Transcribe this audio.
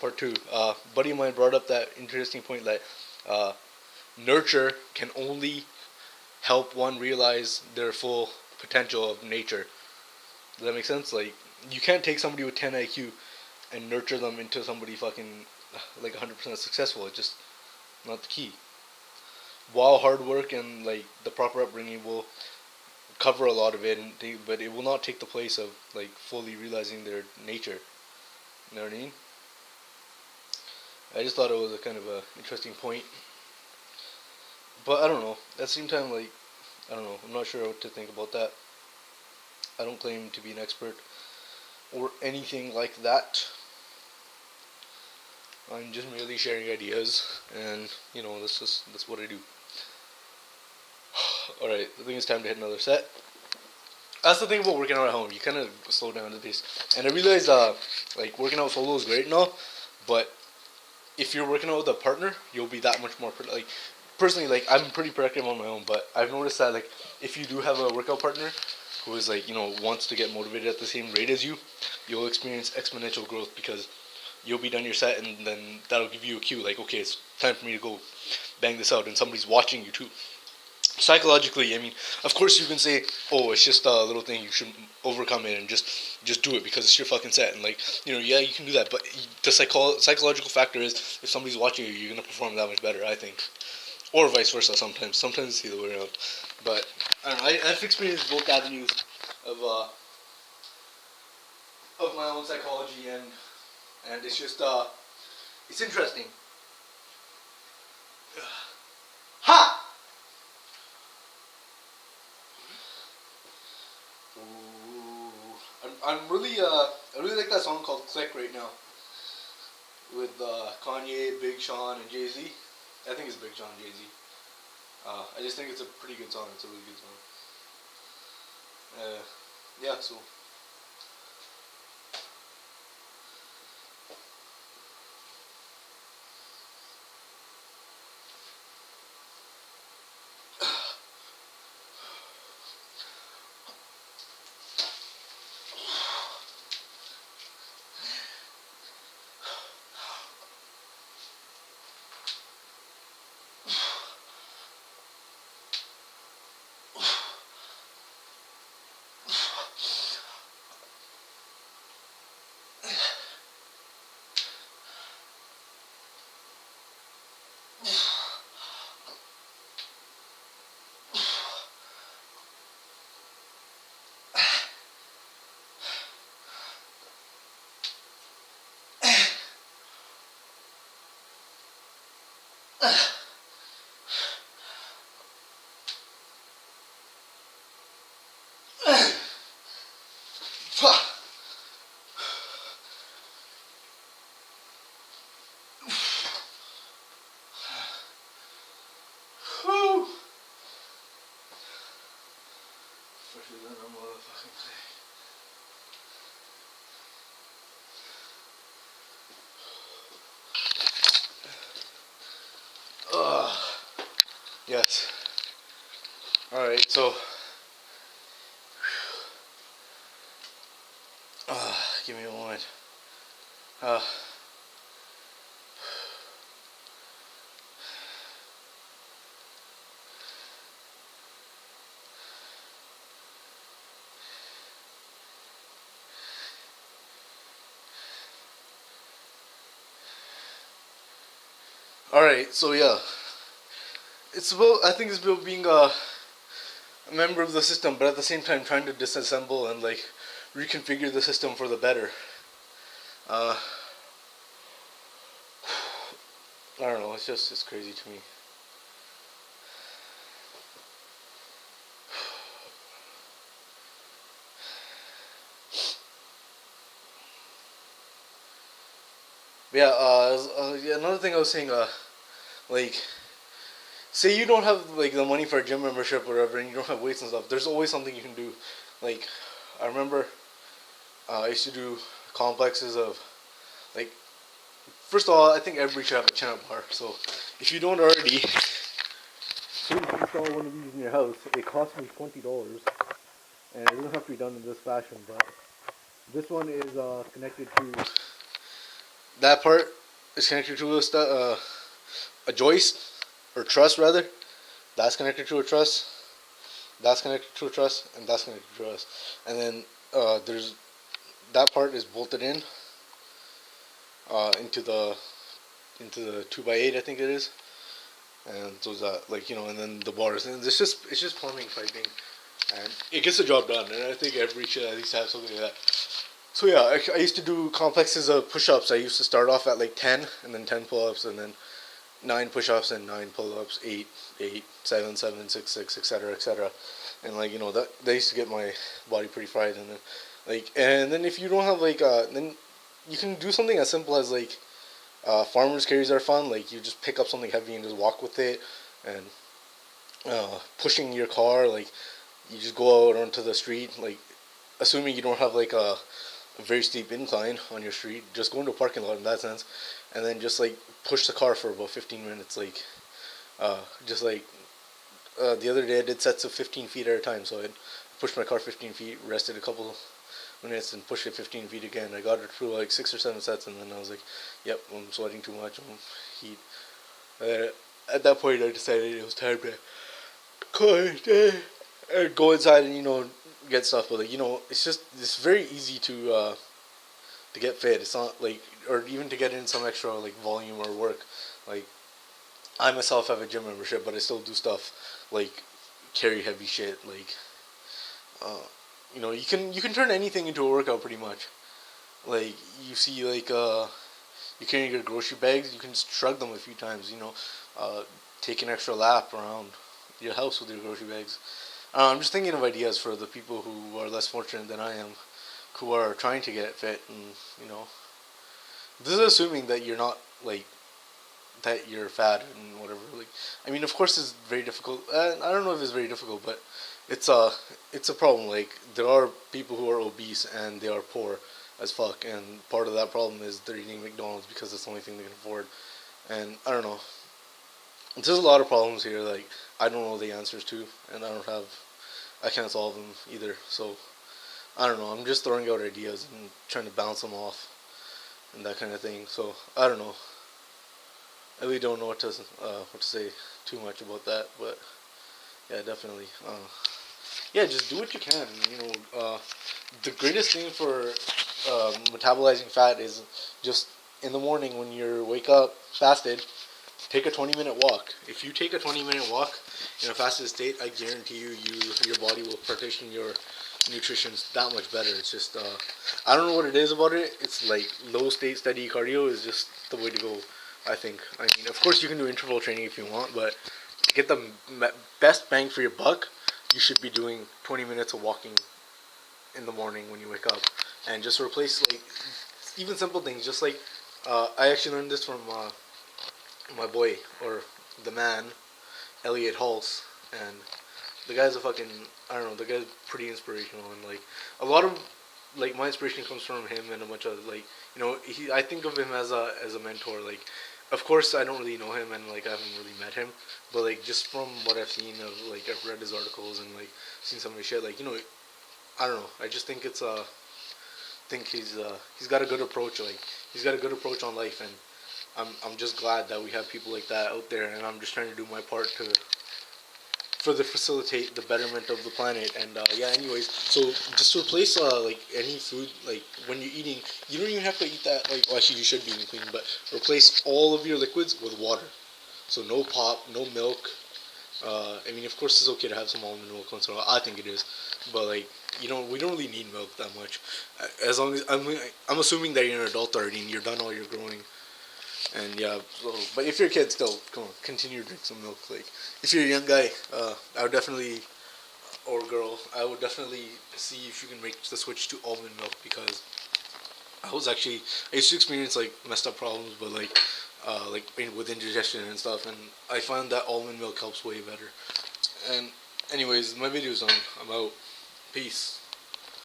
part two. Buddy of mine brought up that interesting point that uh, nurture can only help one realize their full potential of nature. Does that make sense? Like, you can't take somebody with 10 IQ and nurture them into somebody fucking like 100% successful. It's just not the key. While hard work and like the proper upbringing will cover a lot of it, but it will not take the place of like fully realizing their nature. You know what I mean? I just thought it was a kind of a interesting point. But I don't know. At the same time, like, I don't know. I'm not sure what to think about that. I don't claim to be an expert or anything like that. I'm just merely sharing ideas, and that's what I do. All right, I think it's time to hit another set. That's the thing about working out at home. You kind of slow down the pace, and I realized like working out solo is great and all, but if you're working out with a partner, you'll be that much more like. Personally, like, I'm pretty productive on my own, but I've noticed that like if you do have a workout partner who is like wants to get motivated at the same rate as you, you'll experience exponential growth because you'll be done your set and then that'll give you a cue like, okay, it's time for me to go bang this out, and somebody's watching you too. Psychologically, I mean, of course you can say, oh, it's just a little thing, you should overcome it and just do it because it's your fucking set, and like, yeah, you can do that, but the psychological factor is if somebody's watching you, you're gonna perform that much better, I think. Or vice versa. Sometimes it's the other way around. But I don't know. I've experienced both avenues of my own psychology, and it's just it's interesting. Ha! Ooh. I really like that song called "Click" right now with Kanye, Big Sean, and Jay-Z. I think it's Big Sean, Jay-Z. I just think it's a pretty good song. It's a really good song. Yeah, so. Especially when I'm motherfucking sick. Yes. Alright, so give me a moment. Alright, so yeah. I think it's about being a member of the system, but at the same time trying to disassemble and like reconfigure the system for the better. I don't know, it's crazy to me. Yeah, another thing I was saying, like, say you don't have like the money for a gym membership or whatever, and you don't have weights and stuff. There's always something you can do. Like, I remember I used to do complexes of, like, first of all, I think everybody should have a Chinup bar. So if you don't already, please install one of these in your house. It cost me $20, and it doesn't have to be done in this fashion, but this one is connected to that part is connected to a joist or truss rather. That's connected to a truss. That's connected to a truss, and that's connected to a truss. And then there's that part is bolted in into the 2x8, I think it is. And so that, like, and then the bars, and it's just plumbing piping, and it gets the job done. And I think every should at least have something like that. So yeah, I used to do complexes of push-ups. I used to start off at like 10, and then 10 pull-ups, and then 9 push-ups and 9 pull-ups, 8, 8, 7, 7, 6, 6, etc., etc. And like that used to get my body pretty fried. And then if you don't have then you can do something as simple as like farmers carries are fun. Like you just pick up something heavy and just walk with it, and pushing your car. Like you just go out onto the street. Like assuming you don't have like a very steep incline on your street, just go into a parking lot in that sense, and then just like push the car for about 15 minutes. Like just like the other day I did sets of 15 feet at a time. So I pushed my car 15 feet, rested a couple minutes, and pushed it 15 feet again. I got it through like 6 or 7 sets, and then I was like, yep, I'm sweating too much, I'm heat. At that point I decided it was time to call it a day and go inside and get stuff. But like it's very easy to get fit. It's not like, or even to get in some extra like volume or work. Like I myself have a gym membership, but I still do stuff like carry heavy shit. Like you can turn anything into a workout pretty much. Like you see like you carrying your grocery bags, you can shrug them a few times. Take an extra lap around your house with your grocery bags. I'm just thinking of ideas for the people who are less fortunate than I am, who are trying to get fit, and this is assuming that you're not like that you're fat and whatever. Like, I mean, of course, it's very difficult. I don't know if it's very difficult, but it's a problem. Like, there are people who are obese and they are poor as fuck, and part of that problem is they're eating McDonald's because it's the only thing they can afford. And I don't know. There's a lot of problems here. Like, I don't know the answers to, and I can't solve them either. So I don't know. I'm just throwing out ideas and trying to bounce them off and that kind of thing. So I don't know. I really don't know what to say too much about that, but yeah, definitely. Yeah, just do what you can. The greatest thing for metabolizing fat is just in the morning when you wake up fasted, take a 20-minute walk. If you take a 20-minute walk in a fasted state, I guarantee your body will partition your nutrition that much better. It's just I don't know what it is about it. It's like low state steady cardio is just the way to go, I think. I mean, of course you can do interval training if you want, but to get the best bang for your buck, you should be doing 20 minutes of walking in the morning when you wake up, and just replace like even simple things. Just like I actually learned this from my boy, or the man, Elliot Hulse, and the guy's I don't know, the guy's pretty inspirational, and like a lot of like my inspiration comes from him and a bunch of like I think of him as a mentor. Like, of course I don't really know him and like I haven't really met him, but like just from what I've seen of like I've read his articles and like seen some of his shit, like I don't know, I just think think he's got a good approach. Like he's got a good approach on life, and I'm just glad that we have people like that out there, and I'm just trying to do my part to further facilitate the betterment of the planet. And yeah, anyways, so just replace like any food, like when you're eating, you don't even have to eat that, like, well, actually you should be eating clean, but replace all of your liquids with water. So no pop, no milk. I mean, of course it's okay to have some almond milk once in a while. I think it is, but like we don't really need milk that much. As long as I'm assuming that you're an adult already and you're done all your growing. And yeah, so, but if you're a kid still, come on, continue to drink some milk. Like, if you're a young guy, I would definitely, or girl, I would definitely see if you can make the switch to almond milk, because I used to experience like messed up problems, but like with indigestion and stuff, and I found that almond milk helps way better. And anyways, my video's done. I'm out. Peace.